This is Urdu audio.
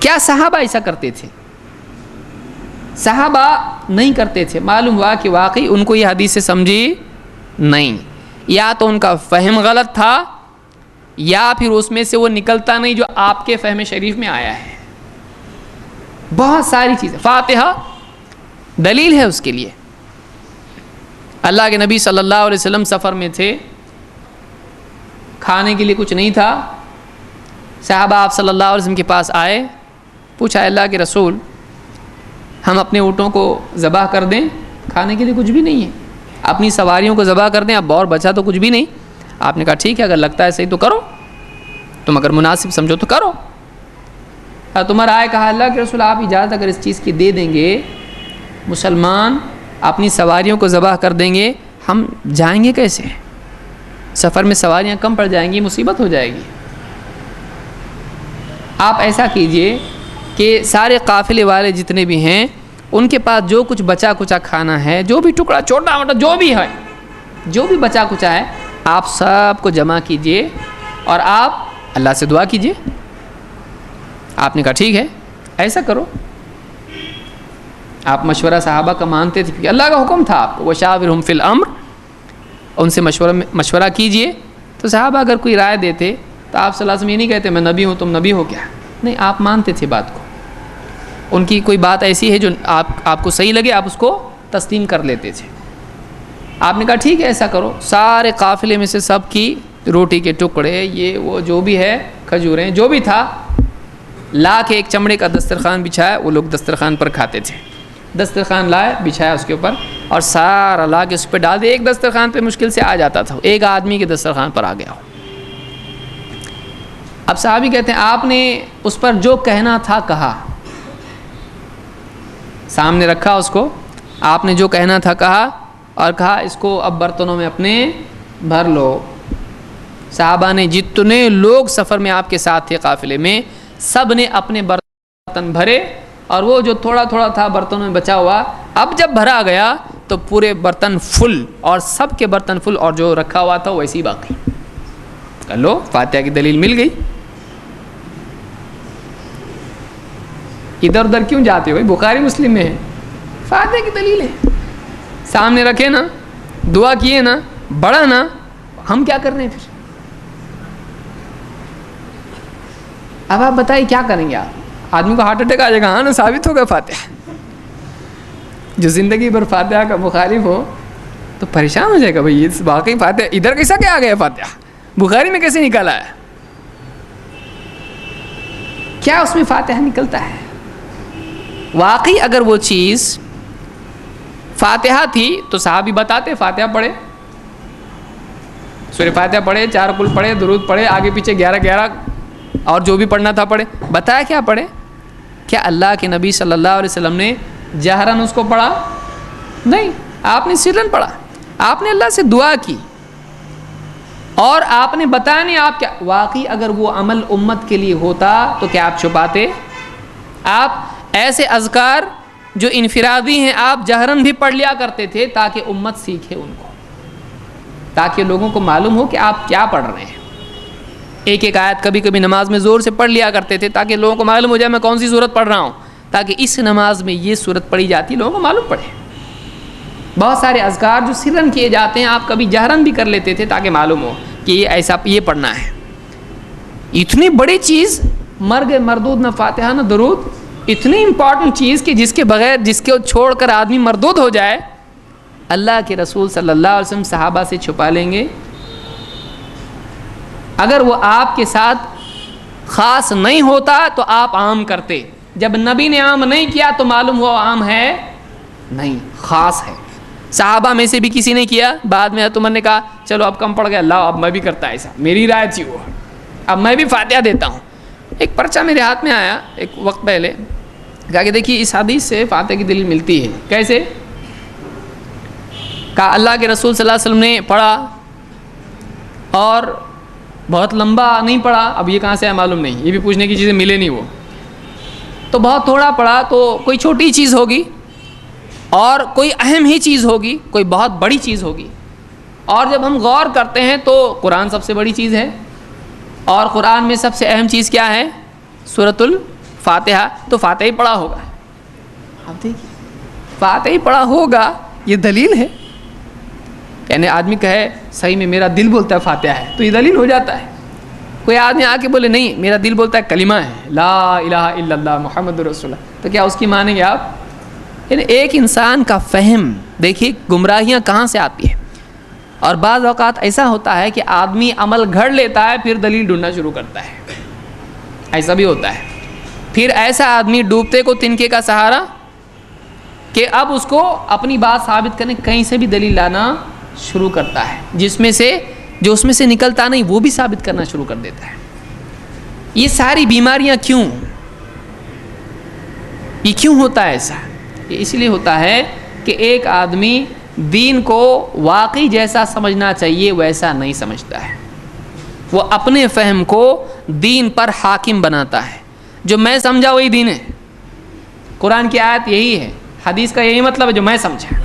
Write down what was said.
کیا صحابہ ایسا کرتے تھے؟ صحابہ نہیں کرتے تھے. معلوم ہوا کہ واقعی ان کو یہ حدیث سے سمجھی نہیں, یا تو ان کا فہم غلط تھا یا پھر اس میں سے وہ نکلتا نہیں جو آپ کے فہم شریف میں آیا ہے. بہت ساری چیزیں, فاتحہ دلیل ہے اس کے لیے. اللہ کے نبی صلی اللہ علیہ وسلم سفر میں تھے, کھانے کے لیے کچھ نہیں تھا. صحابہ آپ صلی اللہ علیہ وسلم کے پاس آئے, پوچھا اللہ کے رسول ہم اپنے اونٹوں کو ذبح کر دیں, کھانے کے لیے کچھ بھی نہیں ہے, اپنی سواریوں کو ذبح کر دیں, اب اور بچا تو کچھ بھی نہیں. آپ نے کہا ٹھیک ہے, اگر لگتا ہے صحیح تو کرو, تم اگر مناسب سمجھو تو کرو. تمہارا آئے کہا اللہ کے رسول آپ اجازت اگر اس چیز کی دے دیں گے, مسلمان اپنی سواریوں کو ذبح کر دیں گے, ہم جائیں گے کیسے؟ سفر میں سواریاں کم پڑ جائیں گی, مصیبت ہو جائے گی. آپ ایسا کیجئے کہ سارے قافلے والے جتنے بھی ہیں ان کے پاس جو کچھ بچا کچا کھانا ہے, جو بھی ٹکڑا چھوٹا موٹا جو بھی ہے, جو بھی بچا کچا ہے, آپ سب کو جمع کیجئے اور آپ اللہ سے دعا کیجئے. آپ نے کہا ٹھیک ہے ایسا کرو. آپ مشورہ صحابہ کا مانتے تھے کہ اللہ کا حکم تھا آپ کو وشاورہم فی الامر, ان سے مشورہ کیجئے. تو صحابہ اگر کوئی رائے دیتے تو آپ صلی اللہ علیہ وسلم یہ نہیں کہتے میں نبی ہوں تم نبی ہو کیا, نہیں, آپ مانتے تھے بات کو. ان کی کوئی بات ایسی ہے جو آپ کو صحیح لگے آپ اس کو تسلیم کر لیتے تھے. آپ نے کہا ٹھیک ہے ایسا کرو, سارے قافلے میں سے سب کی روٹی کے ٹکڑے یہ وہ جو بھی ہے, کھجوریں جو بھی تھا, لا کے ایک چمڑے کا دسترخوان بچھایا. وہ لوگ دسترخوان پر کھاتے تھے. دسترخوان لائے, بچھایا اس کے اوپر اور سارا لا کے اس پہ ڈال دیا. ایک دسترخوان پہ مشکل سے آ جاتا تھا, ایک آدمی کے دسترخوان پر آ گیا ہو. اب صحابی کہتے ہیں آپ نے اس پر جو کہنا تھا کہا, سامنے رکھا اس کو, آپ نے جو کہنا تھا کہا اور کہا اس کو اب برتنوں میں اپنے بھر لو. صحابہ نے جتنے لوگ سفر میں آپ کے ساتھ تھے قافلے میں, سب نے اپنے برتن بھرے اور وہ جو تھوڑا تھوڑا تھا برتنوں میں بچا ہوا, اب جب بھرا گیا تو پورے برتن فل, اور سب کے برتن فل, اور جو رکھا ہوا تھا ویسے ہی باقی. لو فاتحہ کی دلیل مل گئی. ادھر ادھر کیوں جاتے ہو, بخاری مسلم میں ہے, فاتحہ کی دلیل ہے. سامنے رکھے نا, دعا کیے نا, بڑھا نا, ہم کیا کر رہے ہیں پھر؟ اب آپ بتائیے کیا کریں گے آپ؟ آدمی کو ہارٹ اٹیک آ جائے گا. ہاں نا, ثابت ہوگا فاتحہ. جو زندگی بھر فاتحہ کا مخالف ہو تو پریشان ہو جائے گا, بھائی یہ واقعی فاتحہ ادھر کیسا کیا آ گیا, فاتحہ بخاری میں کیسے نکالا ہے, کیا اس میں فاتحہ نکلتا ہے؟ واقعی اگر وہ چیز فاتحہ تھی تو صحابی بتاتے فاتحہ پڑھے, سورہ فاتحہ پڑھے, 4 قل پڑھے, درود پڑھے, آگے پیچھے 11 اور جو بھی پڑھنا تھا پڑھے. بتایا کیا پڑھے؟ کیا اللہ کے نبی صلی اللہ علیہ وسلم نے جہراً اس کو پڑھا؟ نہیں, آپ نے سرن پڑھا, آپ نے اللہ سے دعا کی اور آپ نے بتایا نہیں آپ کیا. واقعی اگر وہ عمل امت کے لیے ہوتا تو کیا آپ چھپاتے؟ آپ ایسے اذکار جو انفرادی ہیں آپ جہراً بھی پڑھ لیا کرتے تھے تاکہ امت سیکھے ان کو, تاکہ لوگوں کو معلوم ہو کہ آپ کیا پڑھ رہے ہیں. ایک ایک آیت کبھی کبھی نماز میں زور سے پڑھ لیا کرتے تھے تاکہ لوگوں کو معلوم ہو جائے میں کون سی صورت پڑھ رہا ہوں, تاکہ اس نماز میں یہ صورت پڑھی جاتی ہے, لوگوں کو معلوم پڑے. بہت سارے اذکار جو سرن کیے جاتے ہیں آپ کبھی جہراً بھی کر لیتے تھے تاکہ معلوم ہو کہ یہ ایسا یہ پڑھنا ہے. اتنی بڑی چیز, مرگ مردود نہ فاتحہ نہ درود, اتنی امپورٹنٹ چیز کہ جس کے بغیر, جس کو چھوڑ کر آدمی مردود ہو جائے, اللہ کے رسول صلی اللہ علیہ وسلم صحابہ سے چھپا لیں گے. اگر وہ آپ کے ساتھ خاص نہیں ہوتا تو آپ عام کرتے. جب نبی نے عام نہیں کیا تو معلوم ہوا عام ہے نہیں, خاص ہے. صحابہ میں سے بھی کسی نے کیا. بعد میں حضرت عمر نے کہا چلو اب کم پڑ گیا, اللہ اب میں بھی کرتا ایسا, میری رائے تھی وہ, اب میں بھی فاتحہ دیتا ہوں. ایک پرچہ میرے ہاتھ میں آیا ایک وقت پہلے, کہا کہ دیکھیے اس حدیث سے فاتحہ کی دلیل ملتی ہے. کیسے؟ کہا اللہ کے رسول صلی اللہ علیہ وسلم نے پڑھا اور بہت لمبا نہیں پڑھا. اب یہ کہاں سے ہے معلوم نہیں, یہ بھی پوچھنے کی چیزیں ملے نہیں. وہ تو بہت تھوڑا پڑھا, تو کوئی چھوٹی چیز ہوگی اور کوئی اہم ہی چیز ہوگی, کوئی بہت بڑی چیز ہوگی. اور جب ہم غور کرتے ہیں تو قرآن سب سے بڑی چیز ہے, اور قرآن میں سب سے اہم چیز کیا ہے؟ سورۃ فاتحہ تو فاتحہ ہی پڑھا ہوگا. آپ دیکھیے فاتحہ ہی پڑھا ہوگا یہ دلیل ہے. یعنی آدمی کہے صحیح میں میرا دل بولتا ہے فاتحہ ہے تو یہ دلیل ہو جاتا ہے. کوئی آدمی آ کے بولے نہیں میرا دل بولتا ہے کلمہ ہے لا الہ الا اللہ محمد رسول اللہ, تو کیا اس کی مانیں گے آپ؟ یعنی ایک انسان کا فہم دیکھیے گمراہیاں کہاں سے آتی ہیں. اور بعض اوقات ایسا ہوتا ہے کہ آدمی عمل گھڑ لیتا ہے پھر دلیل ڈھونڈنا شروع کرتا ہے, ایسا بھی ہوتا ہے. پھر ایسا آدمی ڈوبتے کو تنکے کا سہارا کہ اب اس کو اپنی بات ثابت کرنے کہیں سے بھی دلیل لانا شروع کرتا ہے, جس میں سے جو اس میں سے نکلتا نہیں وہ بھی ثابت کرنا شروع کر دیتا ہے. یہ ساری بیماریاں کیوں؟ یہ کیوں ہوتا ہے ایسا؟ یہ اس لیے ہوتا ہے کہ ایک آدمی دین کو واقعی جیسا سمجھنا چاہیے ویسا نہیں سمجھتا ہے. وہ اپنے فہم کو دین پر حاکم بناتا ہے. جو میں سمجھا وہی دین ہے. قرآن کی آیت یہی ہے, حدیث کا یہی مطلب ہے جو میں سمجھا.